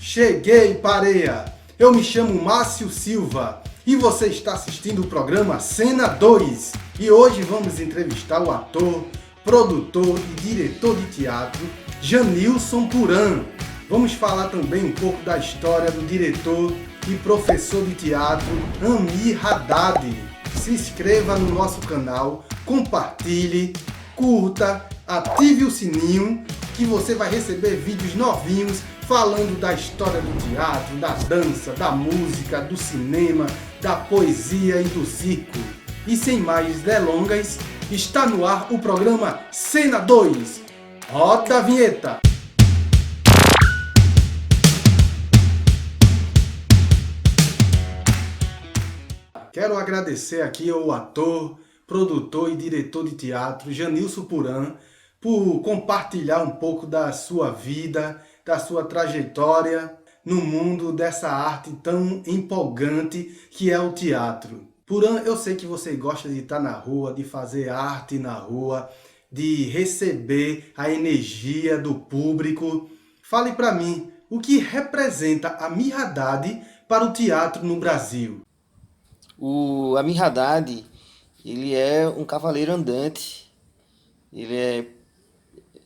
Cheguei, pareia! Eu me chamo Márcio Silva e você está assistindo o programa Cena 2. E hoje vamos entrevistar o ator, produtor e diretor de teatro Janilson Puran. Vamos falar também um pouco da história do diretor e professor de teatro Amir Haddad. Se inscreva no nosso canal, compartilhe, curta, ative o sininho que você vai receber vídeos novinhos falando da história do teatro, da dança, da música, do cinema, da poesia e do circo. E sem mais delongas, está no ar o programa Cena 2. Roda a vinheta! Quero agradecer aqui ao ator, produtor e diretor de teatro Janilson Puran por compartilhar um pouco da sua vida, da sua trajetória no mundo dessa arte tão empolgante que é o teatro. Puran, eu sei que você gosta de estar na rua, de fazer arte na rua, de receber a energia do público. Fale para mim, o que representa Amir Haddad para o teatro no Brasil? O Amir Haddad, ele é um cavaleiro andante, ele é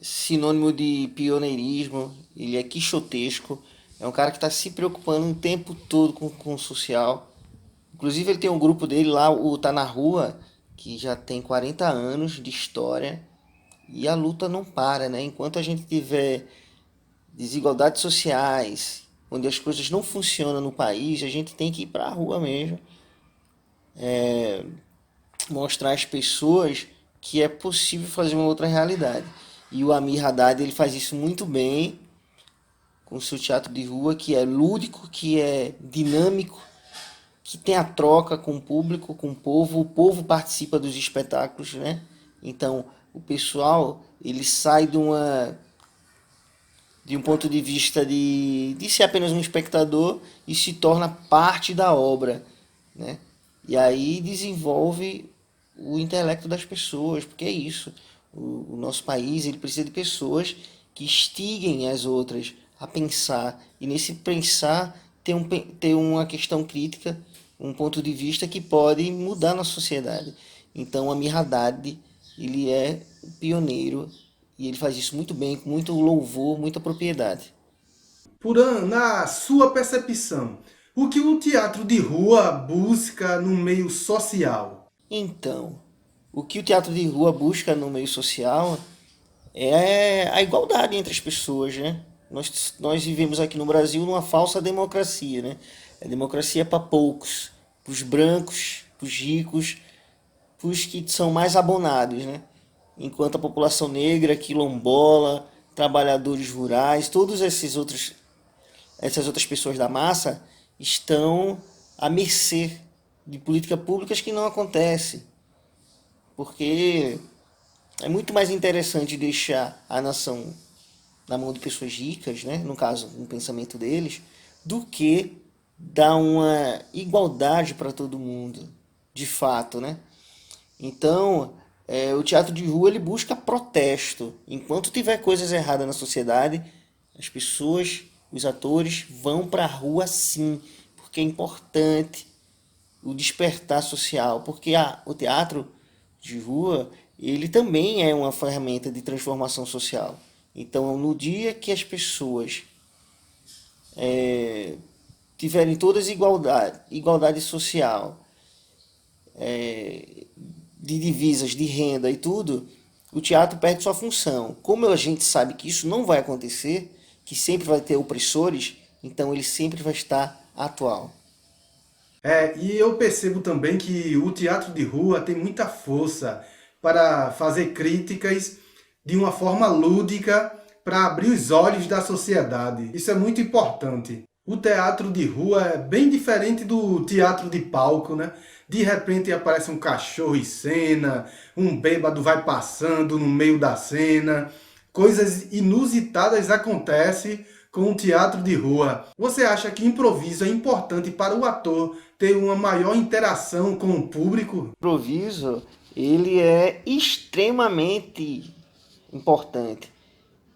sinônimo de pioneirismo, ele é quixotesco, é um cara que está se preocupando o tempo todo com o social. Inclusive ele tem um grupo dele lá, o Tá Na Rua, que já tem 40 anos de história e a luta não para, né? Enquanto a gente tiver desigualdades sociais, onde as coisas não funcionam no país, a gente tem que ir para a rua mesmo, mostrar às pessoas que é possível fazer uma outra realidade. E o Amir Haddad, ele faz isso muito bem com o seu teatro de rua, que é lúdico, que é dinâmico, que tem a troca com o público, com o povo participa dos espetáculos, né? Então, o pessoal, ele sai de um ponto de vista de ser apenas um espectador e se torna parte da obra, né? E aí desenvolve o intelecto das pessoas, porque é isso. O nosso país, ele precisa de pessoas que instiguem as outras a pensar. E nesse pensar ter uma questão crítica, um ponto de vista que pode mudar na sociedade. Então, Amir Haddad, ele é pioneiro e ele faz isso muito bem, com muito louvor, muita propriedade. Puran, na sua percepção, o que o teatro de rua busca no meio social? Então, o que o teatro de rua busca no meio social é a igualdade entre as pessoas, né? Nós vivemos aqui no Brasil numa falsa democracia, né? A democracia é para poucos, para os brancos, para os ricos, para os que são mais abonados, né? Enquanto a população negra, quilombola, trabalhadores rurais, essas outras pessoas da massa estão à mercê de políticas públicas que não acontecem. Porque é muito mais interessante deixar a nação na mão de pessoas ricas, né? No caso, no pensamento deles, do que dar uma igualdade para todo mundo, de fato, né? Então, o teatro de rua ele busca protesto. Enquanto tiver coisas erradas na sociedade, as pessoas, os atores vão para a rua sim, porque é importante o despertar social, porque o teatro de rua ele também é uma ferramenta de transformação social. Então, no dia que as pessoas tiverem todas igualdade social, de divisas, de renda e tudo, o teatro perde sua função. Como a gente sabe que isso não vai acontecer, que sempre vai ter opressores, então ele sempre vai estar atual. E eu percebo também que o teatro de rua tem muita força para fazer críticas de uma forma lúdica para abrir os olhos da sociedade. Isso é muito importante. O teatro de rua é bem diferente do teatro de palco, né? De repente aparece um cachorro em cena, um bêbado vai passando no meio da cena. Coisas inusitadas acontecem com o teatro de rua. Você acha que improviso é importante para o ator ter uma maior interação com o público? O improviso, ele é extremamente importante.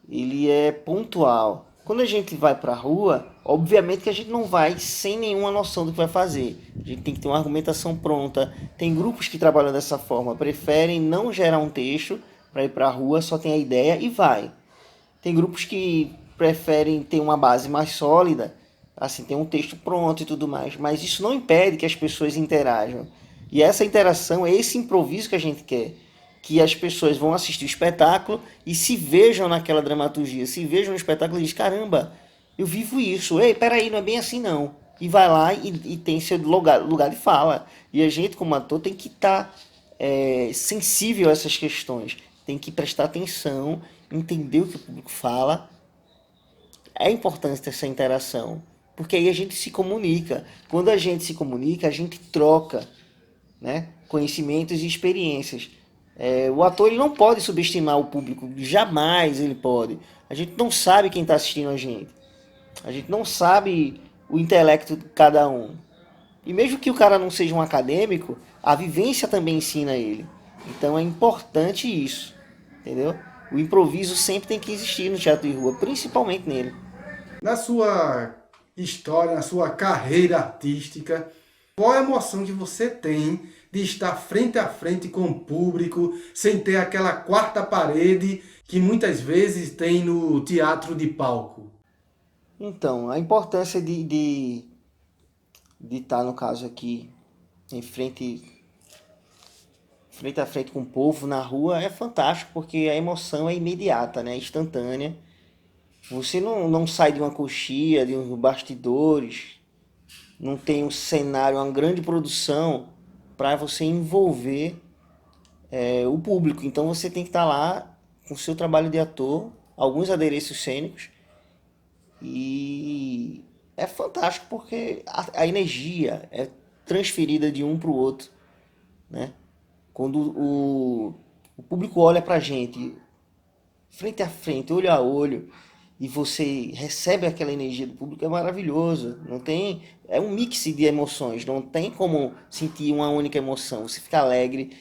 Ele é pontual. Quando a gente vai para a rua, Obviamente que a gente não vai sem nenhuma noção do que vai fazer. A gente tem que ter uma argumentação pronta. Tem grupos que trabalham dessa forma, preferem não gerar um texto para ir para a rua, só tem a ideia e vai. Tem grupos que preferem ter uma base mais sólida, assim, ter um texto pronto e tudo mais, mas isso não impede que as pessoas interajam. E essa interação é esse improviso que a gente quer, que as pessoas vão assistir o espetáculo e se vejam naquela dramaturgia, se vejam no espetáculo e dizem, caramba, eu vivo isso, ei, peraí, não é bem assim não. E vai lá e tem seu lugar de fala. E a gente, como ator, tem que estar sensível a essas questões, tem que prestar atenção, entender o que o público fala. É importante ter essa interação, porque aí a gente se comunica. Quando a gente se comunica, a gente troca, né, conhecimentos e experiências. O ator ele não pode subestimar o público, jamais ele pode. A gente não sabe quem está assistindo a gente. A gente não sabe o intelecto de cada um. E mesmo que o cara não seja um acadêmico, a vivência também ensina ele. Então é importante isso, entendeu? O improviso sempre tem que existir no teatro de rua, principalmente nele. Na sua história, na sua carreira artística, qual a emoção que você tem de estar frente a frente com o público, sem ter aquela quarta parede que muitas vezes tem no teatro de palco? Então, a importância de estar, no caso aqui, em frente a frente com o povo na rua é fantástico, porque a emoção é imediata, né? É instantânea. Você não sai de uma coxia, de uns bastidores, não tem um cenário, uma grande produção para você envolver o público. Então você tem que estar lá com o seu trabalho de ator, alguns adereços cênicos, e é fantástico porque a energia é transferida de um para o outro, né? Quando o público olha para a gente, frente a frente, olho a olho, e você recebe aquela energia do público, é maravilhoso. Não tem, é um mix de emoções, não tem como sentir uma única emoção. Você fica alegre,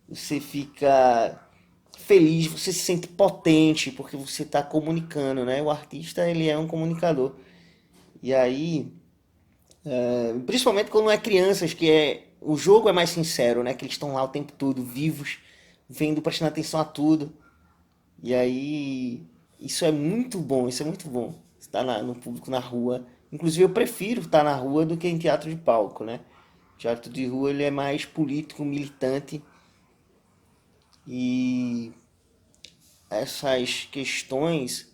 você fica feliz, você se sente potente, porque você está comunicando, né? O artista, ele é um comunicador. E aí, principalmente quando é crianças, o jogo é mais sincero, né? Que eles estão lá o tempo todo, vivos, vendo, prestando atenção a tudo. E aí, isso é muito bom, isso é muito bom. Estar no público na rua. Inclusive, eu prefiro estar na rua do que em teatro de palco, né? O teatro de rua, ele é mais político, militante. E essas questões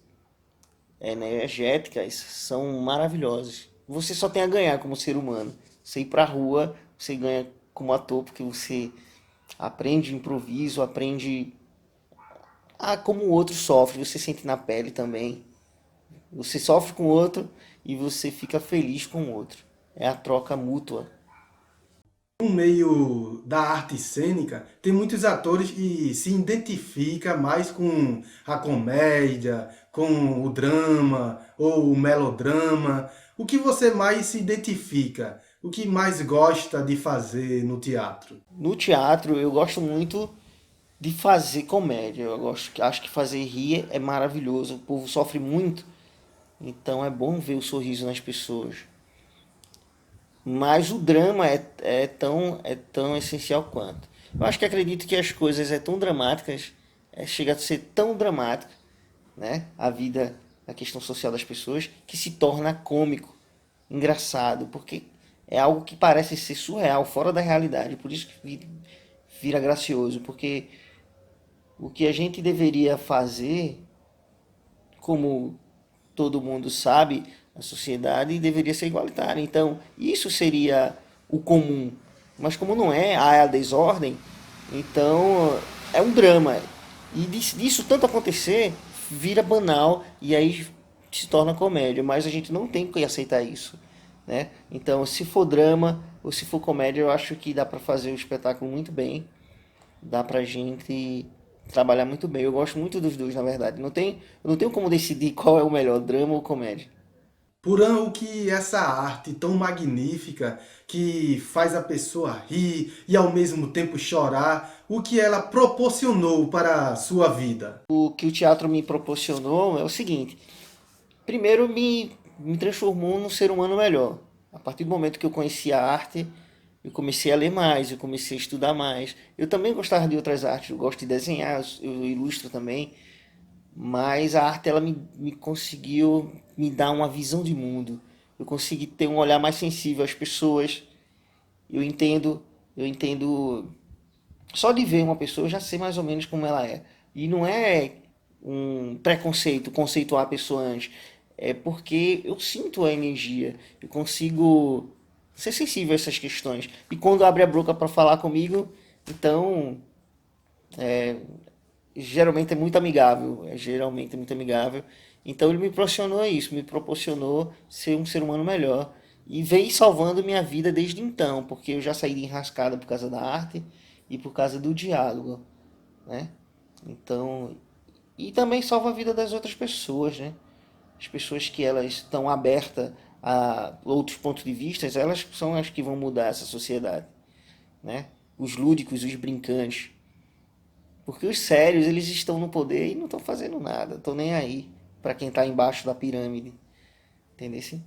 energéticas são maravilhosas. Você só tem a ganhar como ser humano. Você ir pra rua, você ganha como ator, porque você aprende improviso, aprende como o outro sofre, você sente na pele também. Você sofre com o outro e você fica feliz com o outro. É a troca mútua. No meio da arte cênica, tem muitos atores que se identificam mais com a comédia, com o drama ou o melodrama. O que você mais se identifica? O que mais gosta de fazer no teatro? No teatro, eu gosto muito de fazer comédia. Acho que fazer rir é maravilhoso. O povo sofre muito, então é bom ver o sorriso nas pessoas. Mas o drama é tão essencial quanto. Eu acho que acredito que as coisas tão dramáticas, chega a ser tão dramática, né? A vida, a questão social das pessoas, que se torna cômico, engraçado, porque é algo que parece ser surreal, fora da realidade. Por isso que vira gracioso, porque o que a gente deveria fazer, como todo mundo sabe, a sociedade deveria ser igualitária. Então, isso seria o comum. Mas como não é, há a desordem, então é um drama. E disso tanto acontecer, vira banal e aí se torna comédia. Mas a gente não tem que aceitar isso, né? Então, se for drama ou se for comédia, eu acho que dá para fazer o espetáculo muito bem. Dá pra gente trabalhar muito bem. Eu gosto muito dos dois, na verdade. Eu não tenho como decidir qual é o melhor, drama ou comédia. Por o que essa arte tão magnífica, que faz a pessoa rir e ao mesmo tempo chorar, o que ela proporcionou para a sua vida? O que o teatro me proporcionou é o seguinte. Primeiro, me me transformou num ser humano melhor. A partir do momento que eu conheci a arte, eu comecei a ler mais, eu comecei a estudar mais. Eu também gostava de outras artes, eu gosto de desenhar, eu ilustro também, mas a arte ela me conseguiu me dar uma visão de mundo. Eu consegui ter um olhar mais sensível às pessoas. Eu entendo, só de ver uma pessoa eu já sei mais ou menos como ela é. E não é um preconceito, conceituar a pessoa antes. É porque eu sinto a energia, eu consigo ser sensível a essas questões. E quando abre a boca para falar comigo, então geralmente é muito amigável, geralmente é muito amigável. Então ele me proporcionou isso, me proporcionou ser um ser humano melhor e veio salvando minha vida desde então, porque eu já saí de enrascada por causa da arte e por causa do diálogo, né? Então, e também salva a vida das outras pessoas, né? As pessoas que elas estão abertas a outros pontos de vista, elas são as que vão mudar essa sociedade, né? Os lúdicos, os brincantes. Porque os sérios, eles estão no poder e não estão fazendo nada, estão nem aí para quem está embaixo da pirâmide, entendeu?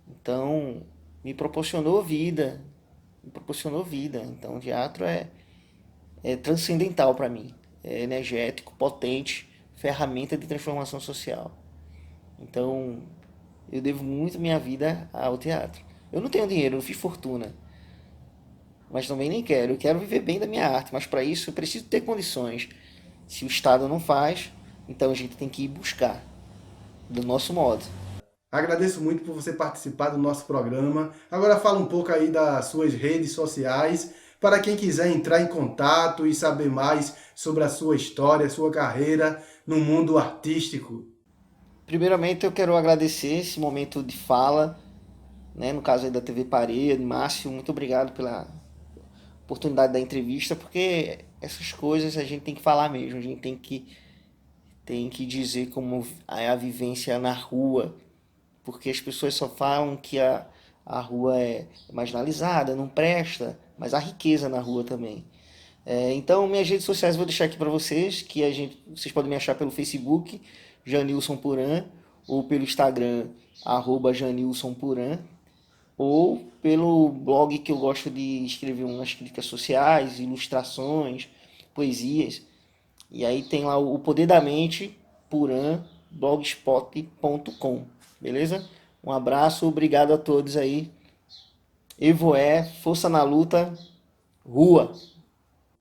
Então, me proporcionou vida. Então, o teatro é transcendental para mim, é energético, potente, ferramenta de transformação social. Então, eu devo muito minha vida ao teatro. Eu não tenho dinheiro, eu não fiz fortuna, mas também nem quero. Eu quero viver bem da minha arte, mas para isso eu preciso ter condições. Se o Estado não faz, então a gente tem que ir buscar, do nosso modo. Agradeço muito por você participar do nosso programa. Agora fala um pouco aí das suas redes sociais, para quem quiser entrar em contato e saber mais sobre a sua história, a sua carreira no mundo artístico. Primeiramente eu quero agradecer esse momento de fala, né, no caso aí da TV Parede. Márcio, muito obrigado pela oportunidade da entrevista, porque essas coisas a gente tem que falar mesmo, a gente tem que dizer como é a vivência na rua, porque as pessoas só falam que a rua é marginalizada, não presta, mas há riqueza na rua também. Então, minhas redes sociais eu vou deixar aqui para vocês, que vocês podem me achar pelo Facebook, Janilson Puran, ou pelo Instagram, @Janilson Puran, ou pelo blog que eu gosto de escrever umas críticas sociais, ilustrações, poesias. E aí tem lá o Poder da Mente, Puran, blogspot.com. Beleza? Um abraço, obrigado a todos aí. Evoé, força na luta, rua.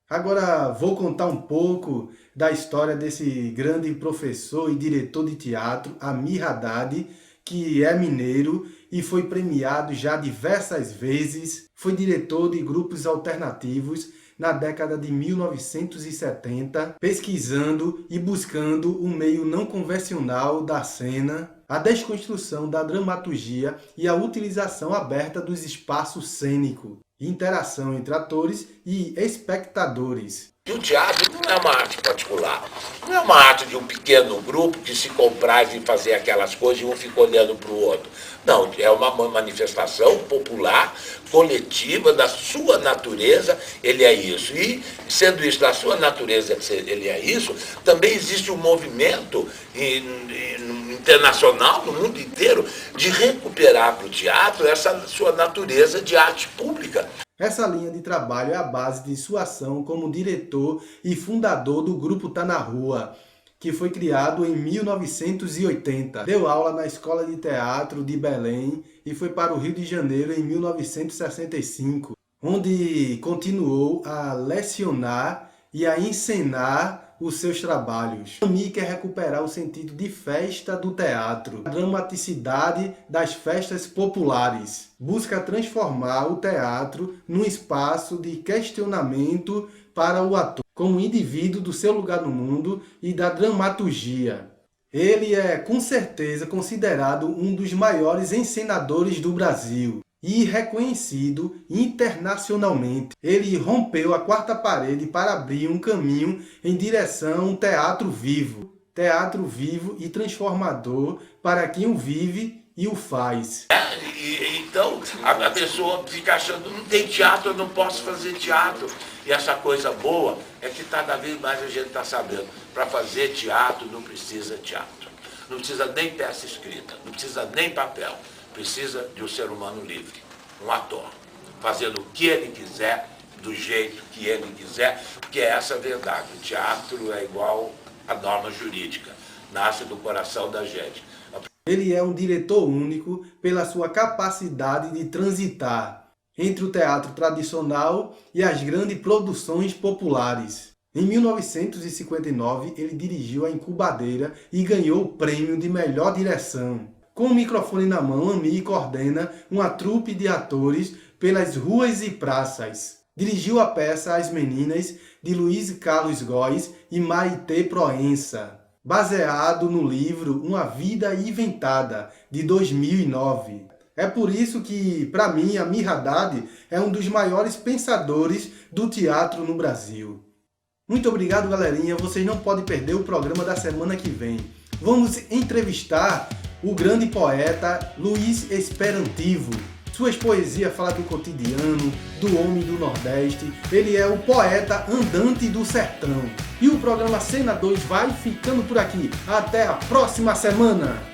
Agora vou contar um pouco da história desse grande professor e diretor de teatro, Amir Haddad, que é mineiro e foi premiado já diversas vezes. Foi diretor de grupos alternativos na década de 1970, pesquisando e buscando um meio não convencional da cena, a desconstrução da dramaturgia e a utilização aberta dos espaços cênicos, interação entre atores e espectadores. E o teatro não é uma arte particular, não é uma arte de um pequeno grupo que se compraz em fazer aquelas coisas e um fica olhando para o outro. Não, é uma manifestação popular, coletiva, da sua natureza, ele é isso. E, sendo isso da sua natureza, ele é isso, também existe um movimento internacional, no mundo inteiro, de recuperar para o teatro essa sua natureza de arte pública. Essa linha de trabalho é a base de sua ação como diretor e fundador do Grupo Tá na Rua, que foi criado em 1980. Deu aula na Escola de Teatro de Belém e foi para o Rio de Janeiro em 1965, onde continuou a lecionar e a encenar os seus trabalhos. Amir quer recuperar o sentido de festa do teatro, a dramaticidade das festas populares. Busca transformar o teatro num espaço de questionamento para o ator, como indivíduo do seu lugar no mundo e da dramaturgia. Ele é, com certeza, considerado um dos maiores encenadores do Brasil e reconhecido internacionalmente. Ele rompeu a quarta parede para abrir um caminho em direção a um teatro vivo e transformador para quem o vive e o faz. Então a pessoa fica achando, não tem teatro, eu não posso fazer teatro. E essa coisa boa é que cada vez mais a gente está sabendo, para fazer teatro não precisa teatro. Não precisa nem peça escrita, não precisa nem papel. Precisa de um ser humano livre, um ator, fazendo o que ele quiser, do jeito que ele quiser, porque é essa a verdade. O teatro é igual à norma jurídica, nasce do coração da gente. Ele é um diretor único pela sua capacidade de transitar entre o teatro tradicional e as grandes produções populares. Em 1959, ele dirigiu A Incubadeira e ganhou o prêmio de melhor direção. Com o microfone na mão, Ami coordena uma trupe de atores pelas ruas e praças. Dirigiu a peça As Meninas, de Luiz Carlos Góes e Maitê Proença, baseado no livro Uma Vida Inventada, de 2009. É por isso que, para mim, Amir Haddad é um dos maiores pensadores do teatro no Brasil. Muito obrigado, galerinha. Vocês não podem perder o programa da semana que vem. Vamos entrevistar o grande poeta Luiz Esperantivo. Suas poesias falam do cotidiano, do homem do Nordeste. Ele é o poeta andante do sertão. E o programa Cena 2 vai ficando por aqui. Até a próxima semana!